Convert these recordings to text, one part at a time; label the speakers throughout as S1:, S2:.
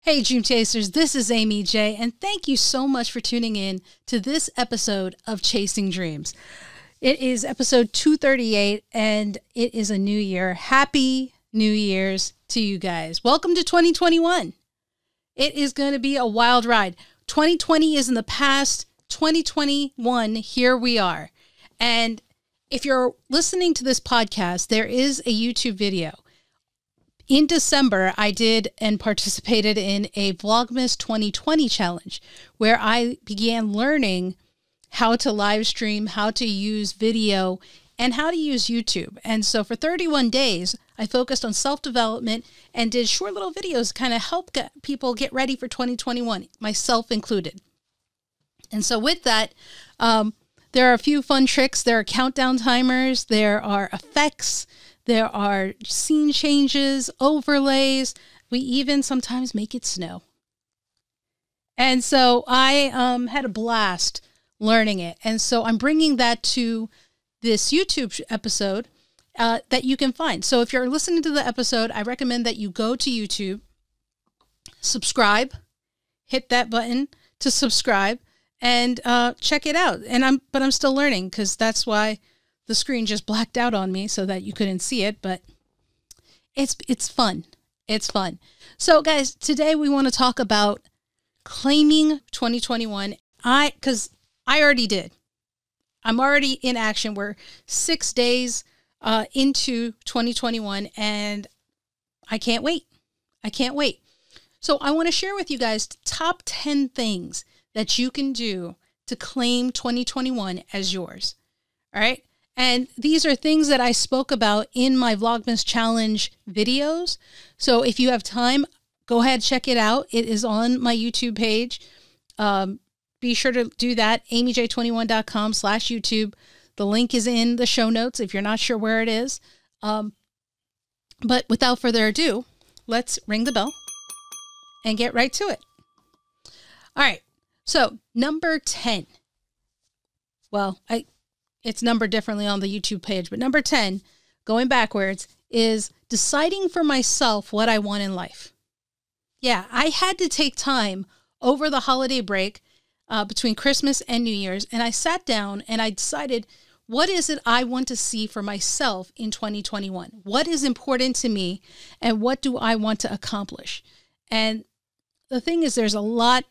S1: Hey Dream Chasers, this is Aimee J, and thank you so much for tuning in to this episode of Chasing Dreams. It is episode 238, and it is a new year. Happy New Year's to you guys. Welcome to 2021. It is going to be a wild ride. 2020 is in the past. 2021, here we are. And if you're listening to this podcast, there is a YouTube video. In December, I did and participated in a Vlogmas 2020 challenge where I began learning how to live stream, how to use video, and how to use YouTube. And so for 31 days, I focused on self-development and did short little videos to kind of help people get ready for 2021, myself included. And so with that, there are a few fun tricks. There are countdown timers. There are effects. There are scene changes, overlays. We even sometimes make it snow. And so I had a blast learning it. And so I'm bringing that to this YouTube episode that you can find. So if you're listening to the episode, I recommend that you go to YouTube, subscribe, hit that button to subscribe, and check it out. But I'm still learning because that's why the screen just blacked out on me so that you couldn't see it, but it's fun. It's fun. So guys, today we want to talk about claiming 2021. Because I already did. I'm already in action. We're 6 days into 2021 and I can't wait. I can't wait. So I want to share with you guys the top 10 things that you can do to claim 2021 as yours. All right. And these are things that I spoke about in my Vlogmas Challenge videos. So if you have time, go ahead, check it out. It is on my YouTube page. Be sure to do that, aimej21.com/YouTube. The link is in the show notes if you're not sure where it is. But without further ado, let's ring the bell and get right to it. All right. So number 10. Well, it's numbered differently on the YouTube page, but number 10, going backwards, is deciding for myself what I want in life. Yeah, I had to take time over the holiday break between Christmas and New Year's, and I sat down and I decided, what is it I want to see for myself in 2021? What is important to me, and what do I want to accomplish? And the thing is, there's a lot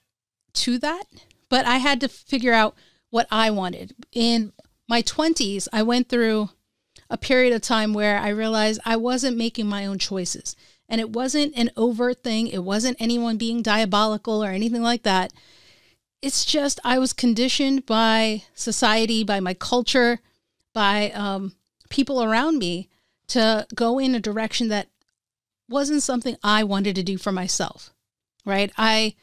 S1: to that, but I had to figure out what I wanted. In my 20s, I went through a period of time where I realized I wasn't making my own choices. And it wasn't an overt thing. It wasn't anyone being diabolical or anything like that. It's just I was conditioned by society, by my culture, by people around me to go in a direction that wasn't something I wanted to do for myself, right? I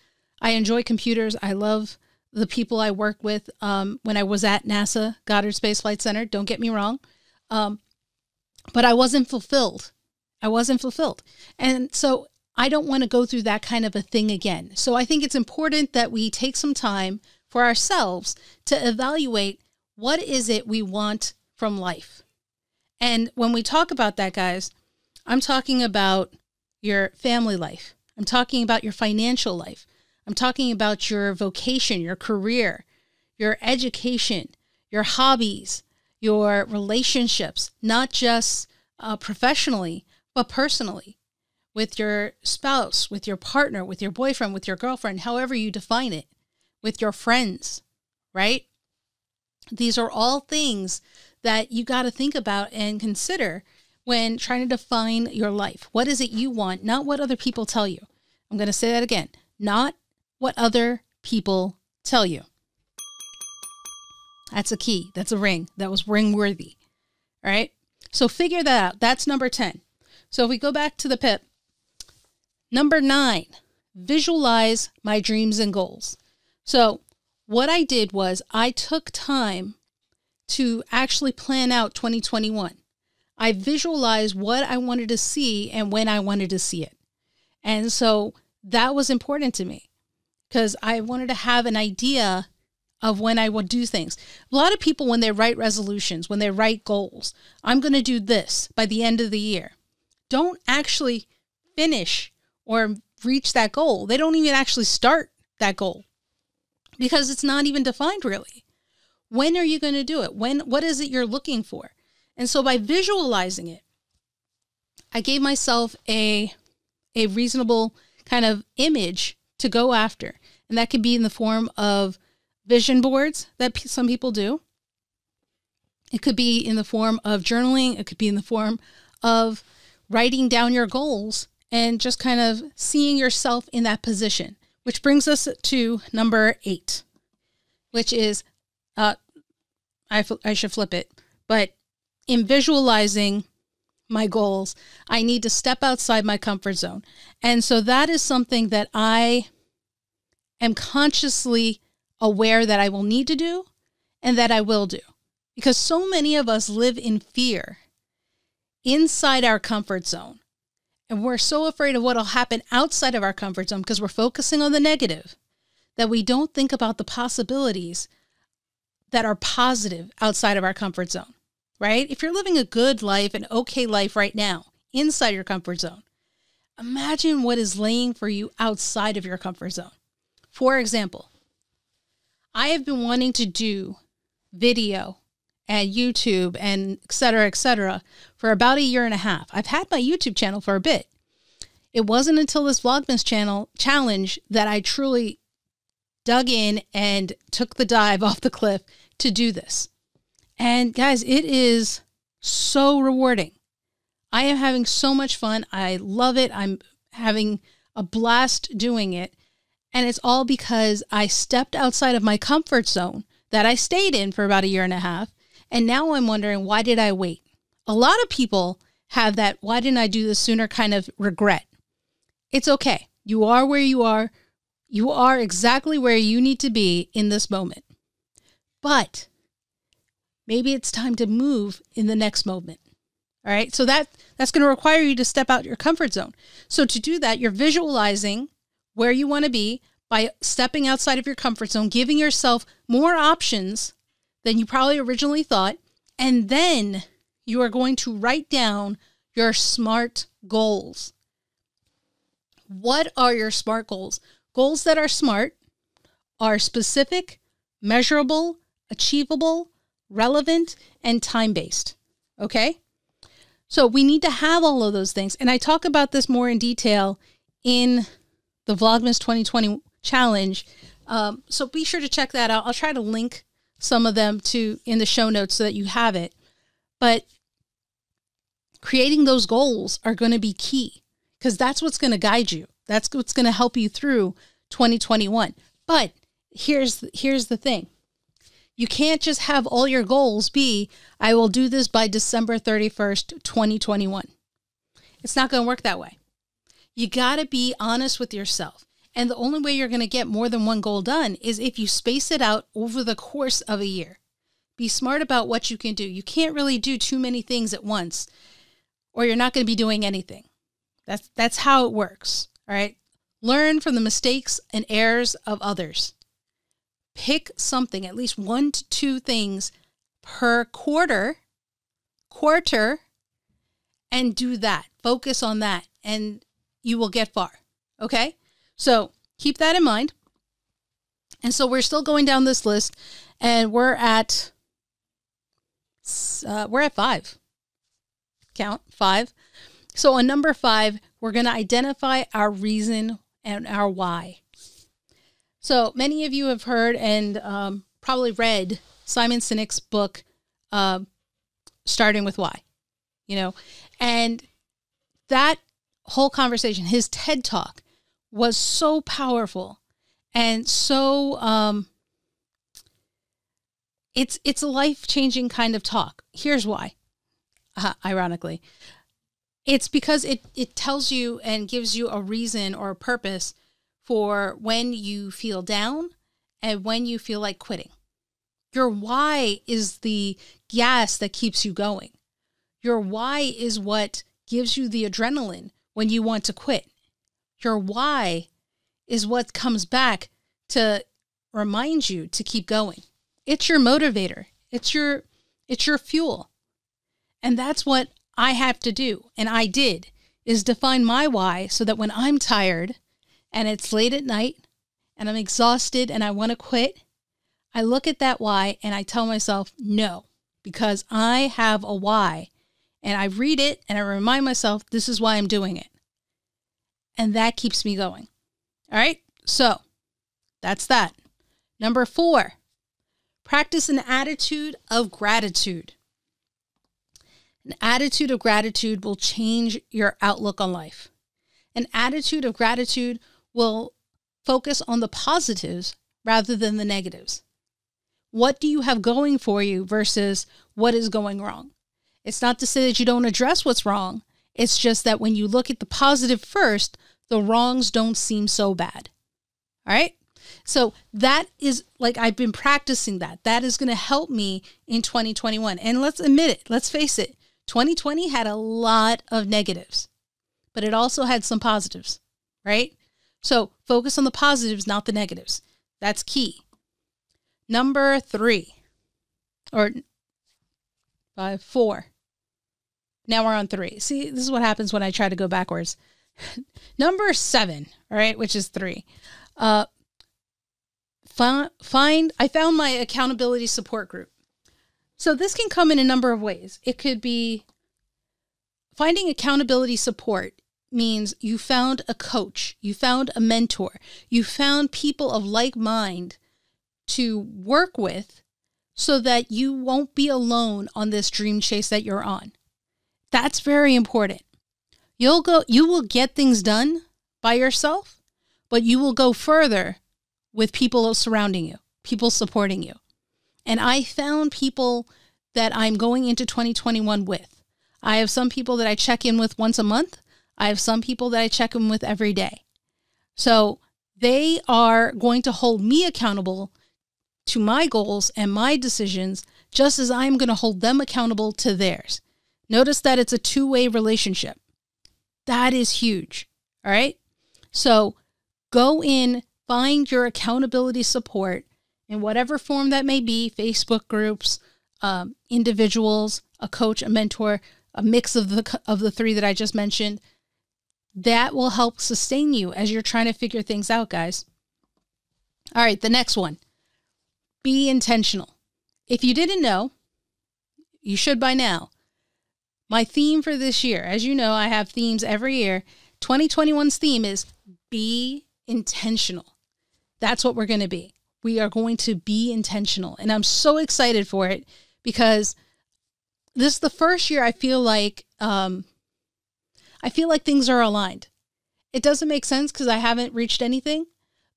S1: enjoy computers. I love the people I work with when I was at NASA, Goddard Space Flight Center, don't get me wrong. But I wasn't fulfilled. I wasn't fulfilled. And so I don't want to go through that kind of a thing again. So I think it's important that we take some time for ourselves to evaluate what is it we want from life. And when we talk about that, guys, I'm talking about your family life. I'm talking about your financial life. I'm talking about your vocation, your career, your education, your hobbies, your relationships, not just professionally, but personally, with your spouse, with your partner, with your boyfriend, with your girlfriend, however you define it, with your friends, right? These are all things that you got to think about and consider when trying to define your life. What is it you want, not what other people tell you. I'm going to say that again, not what other people tell you. That's a key. That's a ring. That was ring worthy. All right. So figure that out. That's number 10. So if we go back to the pip, number 9, visualize my dreams and goals. So what I did was I took time to actually plan out 2021. I visualized what I wanted to see and when I wanted to see it. And so that was important to me, because I wanted to have an idea of when I would do things. A lot of people, when they write resolutions, when they write goals, I'm going to do this by the end of the year, don't actually finish or reach that goal. They don't even actually start that goal because it's not even defined really. When are you going to do it? What is it you're looking for? And so by visualizing it, I gave myself a reasonable kind of image to go after. And that could be in the form of vision boards that some people do. It could be in the form of journaling. It could be in the form of writing down your goals and just kind of seeing yourself in that position, which brings us to number 8, which is, I should flip it, but in visualizing my goals, I need to step outside my comfort zone. And so that is something that I am consciously aware that I will need to do and that I will do. Because so many of us live in fear inside our comfort zone. And we're so afraid of what will happen outside of our comfort zone because we're focusing on the negative that we don't think about the possibilities that are positive outside of our comfort zone, right? If you're living a good life, an okay life right now, inside your comfort zone, imagine what is laying for you outside of your comfort zone. For example, I have been wanting to do video and YouTube and et cetera, for about 1.5 years. I've had my YouTube channel for a bit. It wasn't until this Vlogmas channel challenge that I truly dug in and took the dive off the cliff to do this. And guys, it is so rewarding. I am having so much fun. I love it. I'm having a blast doing it. And it's all because I stepped outside of my comfort zone that I stayed in for about 1.5 years. And now I'm wondering, why did I wait? A lot of people have that, why didn't I do this sooner kind of regret. It's okay. You are where you are. You are exactly where you need to be in this moment. But maybe it's time to move in the next moment. All right. So that's going to require you to step out your comfort zone. So to do that, you're visualizing where you want to be by stepping outside of your comfort zone, giving yourself more options than you probably originally thought. And then you are going to write down your SMART goals. What are your SMART goals? Goals that are SMART are specific, measurable, achievable, relevant, and time-based. Okay? So we need to have all of those things. And I talk about this more in detail in the Vlogmas 2020 challenge. So be sure to check that out. I'll try to link some of them in the show notes so that you have it. But creating those goals are going to be key because that's what's going to guide you. That's what's going to help you through 2021. But here's the thing. You can't just have all your goals be, I will do this by December 31st, 2021. It's not going to work that way. You got to be honest with yourself. And the only way you're going to get more than one goal done is if you space it out over the course of a year. Be smart about what you can do. You can't really do too many things at once, or you're not going to be doing anything. That's how it works. All right. Learn from the mistakes and errors of others. Pick something, at least 1 to 2 things per quarter, and do that. Focus on that, and you will get far. Okay? So keep that in mind. And so we're still going down this list, and we're at 5. Count 5. So on number 5, we're going to identify our reason and our why. So many of you have heard and probably read Simon Sinek's book, Starting with Why, and that whole conversation, his TED Talk, was so powerful and so, it's a life-changing kind of talk. Here's why, ironically. It's because it tells you and gives you a reason or a purpose for when you feel down and when you feel like quitting. Your why is the gas that keeps you going. Your why is what gives you the adrenaline when you want to quit. Your why is what comes back to remind you to keep going. It's your motivator. It's your fuel. And that's what I have to do, and I did, is define my why so that when I'm tired and it's late at night and I'm exhausted and I want to quit, I look at that why and I tell myself no, because I have a why, and I read it and I remind myself this is why I'm doing it. And that keeps me going. All right. So that's that. Number 4, practice an attitude of gratitude. An attitude of gratitude will change your outlook on life. An attitude of gratitude will focus on the positives rather than the negatives. What do you have going for you versus what is going wrong? It's not to say that you don't address what's wrong. It's just that when you look at the positive first, the wrongs don't seem so bad. All right? So that is, like, I've been practicing that. That is going to help me in 2021. And let's admit it. Let's face it. 2020 had a lot of negatives, but it also had some positives, right? So focus on the positives, not the negatives. That's key. Number 3, or 4. Now we're on 3. See, this is what happens when I try to go backwards. Number 7, all right, which is 3. I found my accountability support group. So this can come in a number of ways. It could be finding accountability support means you found a coach, you found a mentor, you found people of like mind to work with so that you won't be alone on this dream chase that you're on. That's very important. You will get things done by yourself, but you will go further with people surrounding you, people supporting you. And I found people that I'm going into 2021 with. I have some people that I check in with once a month. I have some people that I check in with every day. So they are going to hold me accountable to my goals and my decisions, just as I'm going to hold them accountable to theirs. Notice that it's a two-way relationship. That is huge. All right. So go in, find your accountability support in whatever form that may be, Facebook groups, individuals, a coach, a mentor, a mix of the 3 that I just mentioned. That will help sustain you as you're trying to figure things out, guys. All right, the next one. Be intentional. If you didn't know, you should by now. My theme for this year, as you know, I have themes every year. 2021's theme is be intentional. That's what we're going to be. We are going to be intentional. And I'm so excited for it because this is the first year I feel like things are aligned. It doesn't make sense because I haven't reached anything,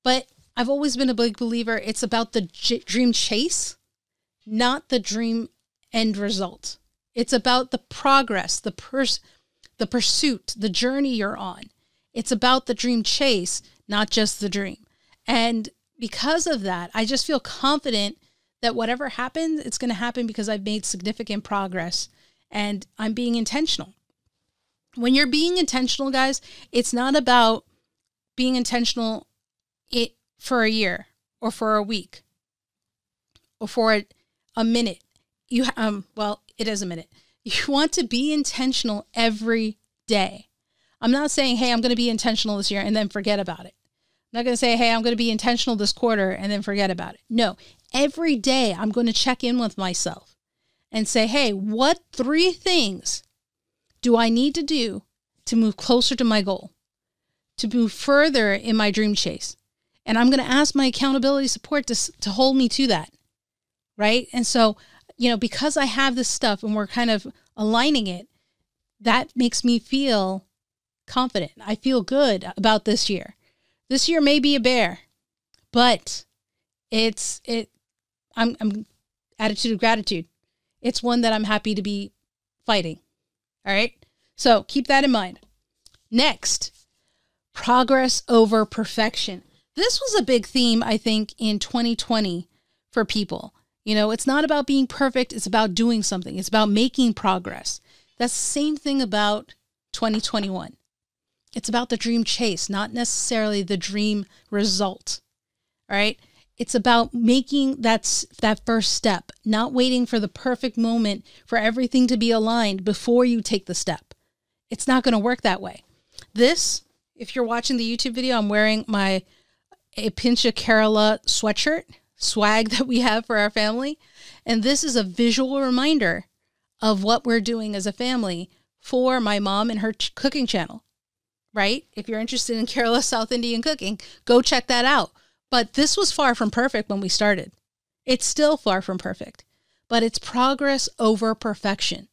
S1: but I've always been a big believer. It's about the dream chase, not the dream end result. It's about the progress, the pursuit, the journey you're on. It's about the dream chase, not just the dream. And because of that, I just feel confident that whatever happens, it's going to happen because I've made significant progress and I'm being intentional. When you're being intentional, guys, it's not about being intentional for a year or for a week or for a minute. It is a minute. You want to be intentional every day. I'm not saying, hey, I'm going to be intentional this year and then forget about it. I'm not going to say, hey, I'm going to be intentional this quarter and then forget about it. No, every day I'm going to check in with myself and say, hey, what 3 things do I need to do to move closer to my goal, to move further in my dream chase? And I'm going to ask my accountability support to hold me to that, right? And so, because I have this stuff and we're kind of aligning it, that makes me feel confident. I feel good about this year. This year may be a bear, but I'm attitude of gratitude. It's one that I'm happy to be fighting. All right. So keep that in mind. Next, progress over perfection. This was a big theme, I think, in 2020 for people. It's not about being perfect. It's about doing something. It's about making progress. That's the same thing about 2021. It's about the dream chase, not necessarily the dream result. All right. It's about making that first step, not waiting for the perfect moment for everything to be aligned before you take the step. It's not going to work that way. This if you're watching the YouTube video, I'm wearing my A Pinch of Kerala sweatshirt swag that we have for our family. And this is a visual reminder of what we're doing as a family for my mom and her cooking channel, right? If you're interested in Kerala South Indian cooking, go check that out. But this was far from perfect when we started. It's still far from perfect, but it's progress over perfection.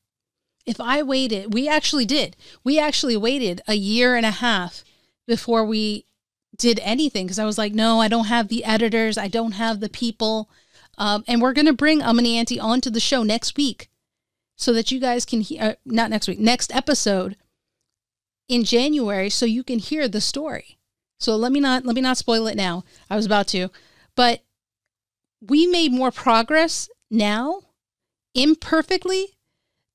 S1: If I waited, we actually did. We actually waited a year and a half before we did anything because I was like, no, I don't have the editors. I don't have the people. And we're going to bring Amani Auntie onto the show next week so that you guys can hear, not next week, next episode in January so you can hear the story. So let me not spoil it now. I was about to, but we made more progress now imperfectly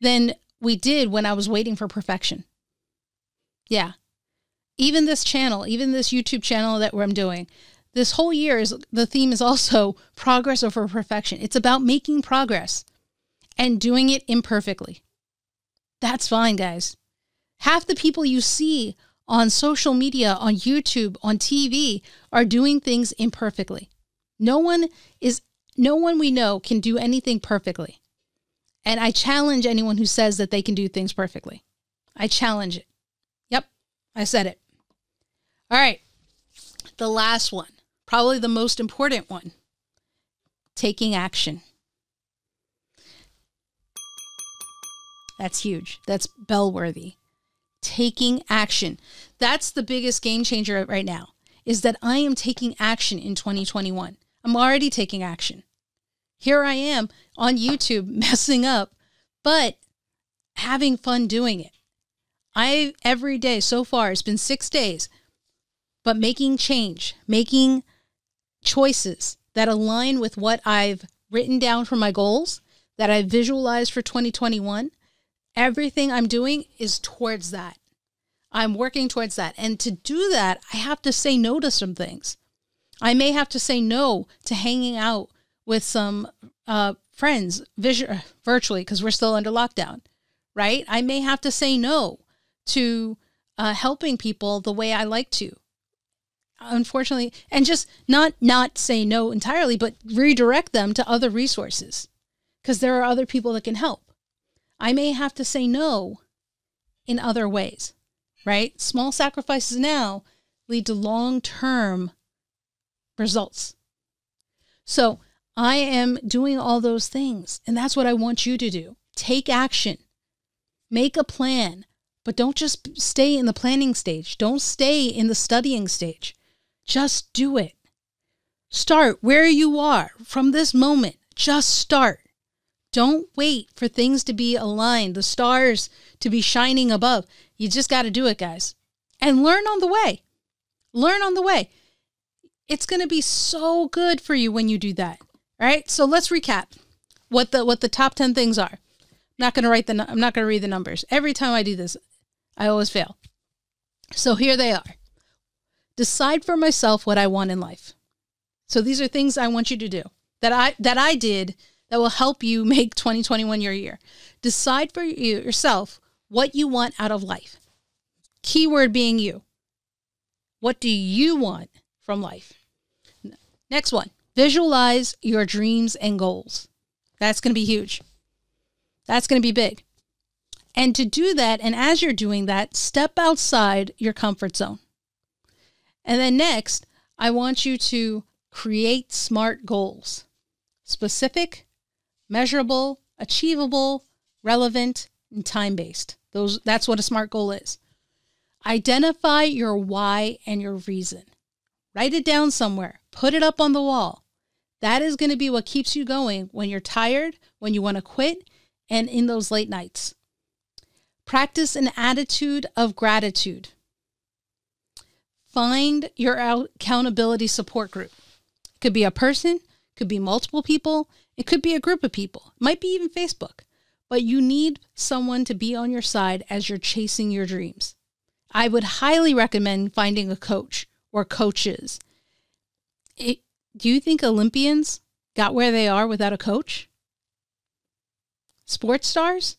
S1: than we did when I was waiting for perfection. Yeah. Even this channel, even this YouTube channel that I'm doing, this whole year the theme is also progress over perfection. It's about making progress and doing it imperfectly. That's fine, guys. Half the people you see on social media, on YouTube, on TV are doing things imperfectly. No one we know can do anything perfectly. And I challenge anyone who says that they can do things perfectly. I challenge it. Yep, I said it. All right, the last one, probably the most important one, taking action. That's huge. That's bell-worthy. Taking action. That's the biggest game changer right now, is that I am taking action in 2021. I'm already taking action. Here I am on YouTube messing up, but having fun doing it. Every day so far, it's been 6 days, but making change, making choices that align with what I've written down for my goals, that I've visualized for 2021. Everything I'm doing is towards that. I'm working towards that. And to do that, I have to say no to some things. I may have to say no to hanging out with some friends virtually because we're still under lockdown, right? I may have to say no to helping people the way I like to. Unfortunately, and just not say no entirely, but redirect them to other resources because there are other people that can help. I may have to say no in other ways, right? Small sacrifices now lead to long-term results. So I am doing all those things, and that's what I want you to do. Take action. Make a plan, but don't just stay in the planning stage. Don't stay in the studying stage. Just do it. Start where you are from this moment. Just start. Don't wait for things to be aligned, the stars to be shining above. You just got to do it, guys. And learn on the way. Learn on the way. It's going to be so good for you when you do that. All right? So let's recap what the top 10 things are. I'm not going to read the numbers. Every time I do this, I always fail. So here they are. Decide for myself what I want in life. So these are things I want you to do that I did that will help you make 2021 your year. Decide for yourself what you want out of life. Keyword being you. What do you want from life? Next one, visualize your dreams and goals. That's going to be huge. That's going to be big. And to do that, and as you're doing that, step outside your comfort zone. And then next, I want you to create SMART goals. Specific, measurable, achievable, relevant, and time-based. That's what a SMART goal is. Identify your why and your reason. Write it down somewhere. Put it up on the wall. That is going to be what keeps you going when you're tired, when you want to quit, and in those late nights. Practice an attitude of gratitude. Find your accountability support group. It could be a person, it could be multiple people, it could be a group of people, it might be even Facebook, but you need someone to be on your side as you're chasing your dreams. I would highly recommend finding a coach or coaches. Do you think Olympians got where they are without a coach? Sports stars?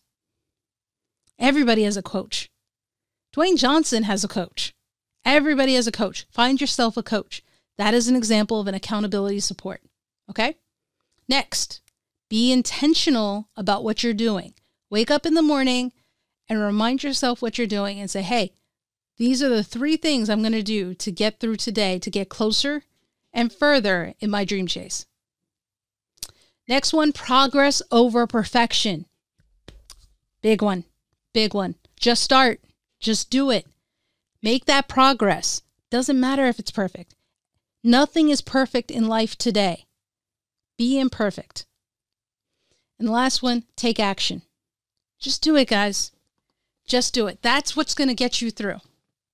S1: Everybody has a coach. Dwayne Johnson has a coach. Everybody has a coach. Find yourself a coach. That is an example of an accountability support. Okay? Next, be intentional about what you're doing. Wake up in the morning and remind yourself what you're doing and say, hey, these are the 3 things I'm going to do to get through today, to get closer and further in my dream chase. Next one, progress over perfection. Big one, big one. Just start. Just do it. Make that progress. Doesn't matter if it's perfect. Nothing is perfect in life today. Be imperfect. And the last one, take action. Just do it, guys. Just do it. That's what's going to get you through.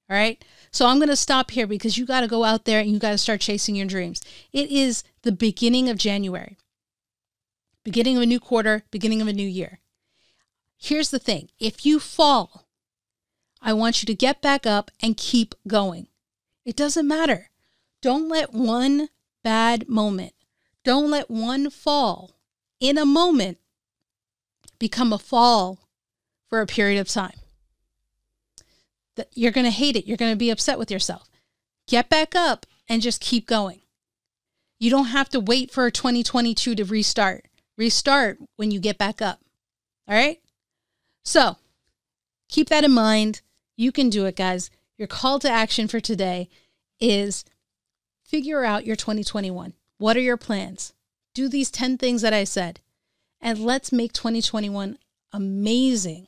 S1: All right. So I'm going to stop here because you got to go out there and you got to start chasing your dreams. It is the beginning of January, beginning of a new quarter, beginning of a new year. Here's the thing. If you fall, I want you to get back up and keep going. It doesn't matter. Don't let one bad moment, don't let one fall in a moment become a fall for a period of time. You're going to hate it. You're going to be upset with yourself. Get back up and just keep going. You don't have to wait for 2022 to restart. Restart when you get back up. All right? So keep that in mind. You can do it, guys. Your call to action for today is figure out your 2021. What are your plans? Do these 10 things that I said. And let's make 2021 amazing.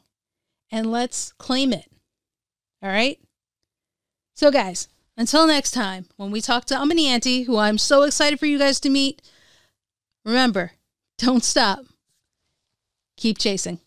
S1: And let's claim it. All right? So guys, until next time, when we talk to Aimee Auntie, who I'm so excited for you guys to meet, remember, don't stop. Keep chasing.